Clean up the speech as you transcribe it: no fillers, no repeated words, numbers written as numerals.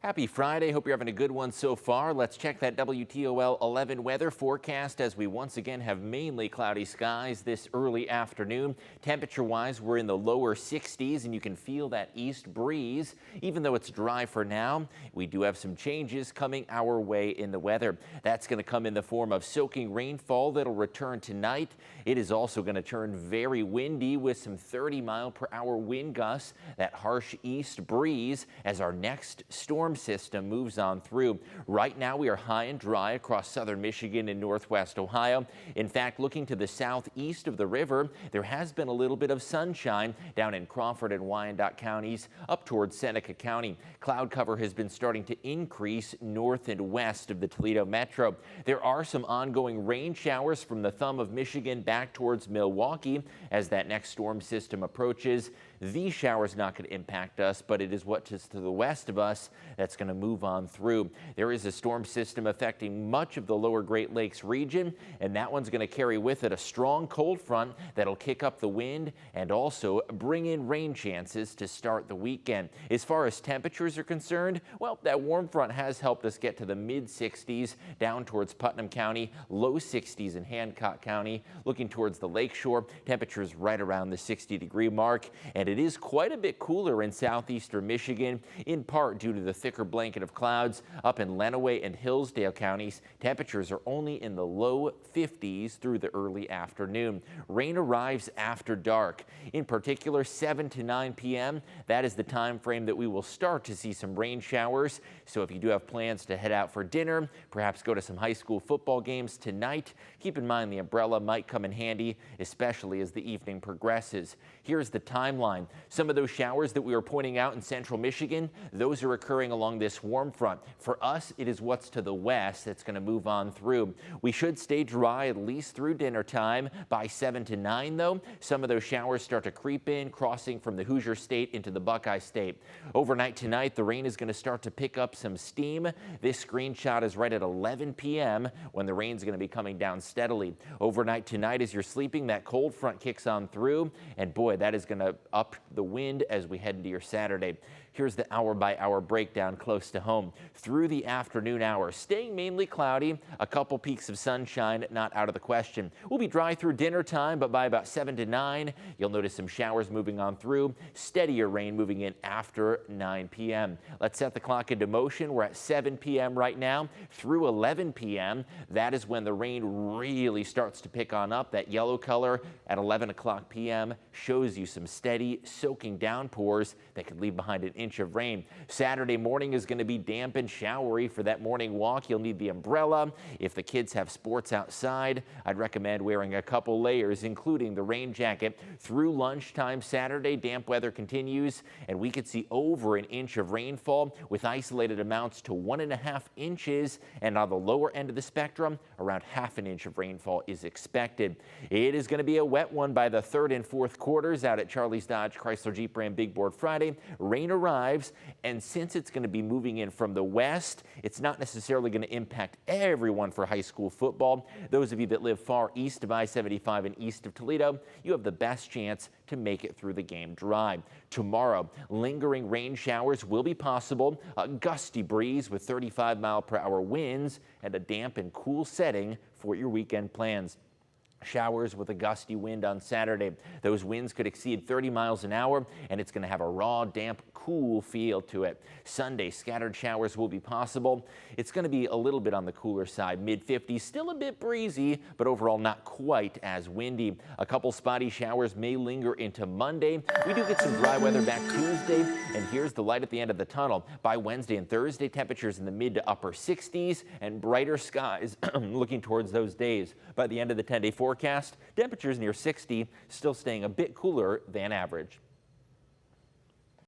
Happy Friday. Hope you're having a good one so far. Let's check that WTOL 11 weather forecast as we once again have mainly cloudy skies this early afternoon. Temperature-wise, we're in the lower 60s and you can feel that east breeze. Even though it's dry for now, we do have some changes coming our way in the weather. That's going to come in the form of soaking rainfall that'll return tonight. It is also going to turn very windy with some 30-mile-per-hour wind gusts, that harsh east breeze as our next storm system moves on through. Right now we are high and dry across southern Michigan and northwest Ohio. In fact, looking to the southeast of the river, there has been a little bit of sunshine down in Crawford and Wyandotte counties up towards Seneca County. Cloud cover has been starting to increase north and west of the Toledo metro. There are some ongoing rain showers from the thumb of Michigan back towards Milwaukee as that next storm system approaches. These showers not going to impact us, but it is what is to the west of us that's going to move on through. There is a storm system affecting much of the lower Great Lakes region, and that one's going to carry with it a strong cold front that'll kick up the wind and also bring in rain chances to start the weekend. As far as temperatures are concerned, well, that warm front has helped us get to the mid-60s down towards Putnam County, low 60s in Hancock County. Looking towards the lakeshore, temperatures right around the 60-degree mark, and it is quite a bit cooler in southeastern Michigan, in part due to the thicker blanket of clouds. Up in Lenawee and Hillsdale counties, temperatures are only in the low 50s through the early afternoon. Rain arrives after dark, in particular 7 to 9 p.m. That is the time frame that we will start to see some rain showers. So if you do have plans to head out for dinner, perhaps go to some high school football games tonight, keep in mind the umbrella might come in handy, especially as the evening progresses. Here's the timeline. Some of those showers that we were pointing out in central Michigan, those are occurring along this warm front. For us, it is what's to the west that's going to move on through. We should stay dry at least through dinner time. By 7 to 9, though, some of those showers start to creep in, crossing from the Hoosier State into the Buckeye State. Overnight tonight, the rain is going to start to pick up some steam. This screenshot is right at 11 p.m. when the rain's going to be coming down steadily. Overnight tonight, as you're sleeping, that cold front kicks on through, and boy, that is going to up the wind as we head into your Saturday. Here's the hour-by-hour breakdown close to home. Through the afternoon hours, staying mainly cloudy, a couple peaks of sunshine not out of the question. We'll be dry through dinner time, but by about 7 to 9, you'll notice some showers moving on through, steadier rain moving in after 9 p.m. Let's set the clock into motion. We're at 7 p.m. right now through 11 p.m. That is when the rain really starts to pick on up. That yellow color at 11 o'clock p.m. shows you some steady soaking downpours that could leave behind an inch of rain. Saturday morning is going to be damp and showery. For that morning walk, you'll need the umbrella. If the kids have sports outside, I'd recommend wearing a couple layers, including the rain jacket. Through lunchtime Saturday, damp weather continues, and we could see over an inch of rainfall with isolated amounts to 1.5 inches. And on the lower end of the spectrum, around half an inch of rainfall is expected. It is going to be a wet one by the third and fourth quarters out at Charlie's Dodge Chrysler Jeep Ram Big Board Friday. Rain arrives, and since it's going to be moving in from the west, it's not necessarily going to impact everyone for high school football. Those of you that live far east of I-75 and east of Toledo, you have the best chance to make it through the game dry. Tomorrow, lingering rain showers will be possible, a gusty breeze with 35-mile-per-hour winds, and a damp and cool setting for your weekend plans. Showers with a gusty wind on Saturday. Those winds could exceed 30 miles an hour, and it's going to have a raw, damp, cool feel to it. Sunday, scattered showers will be possible. It's going to be a little bit on the cooler side, mid-50s, still a bit breezy, but overall not quite as windy. A couple spotty showers may linger into Monday. We do get some dry weather back Tuesday, and here's the light at the end of the tunnel. By Wednesday and Thursday, temperatures in the mid to upper 60s and brighter skies looking towards those days. By the end of the 10-day forecast, temperatures near 60, still staying a bit cooler than average.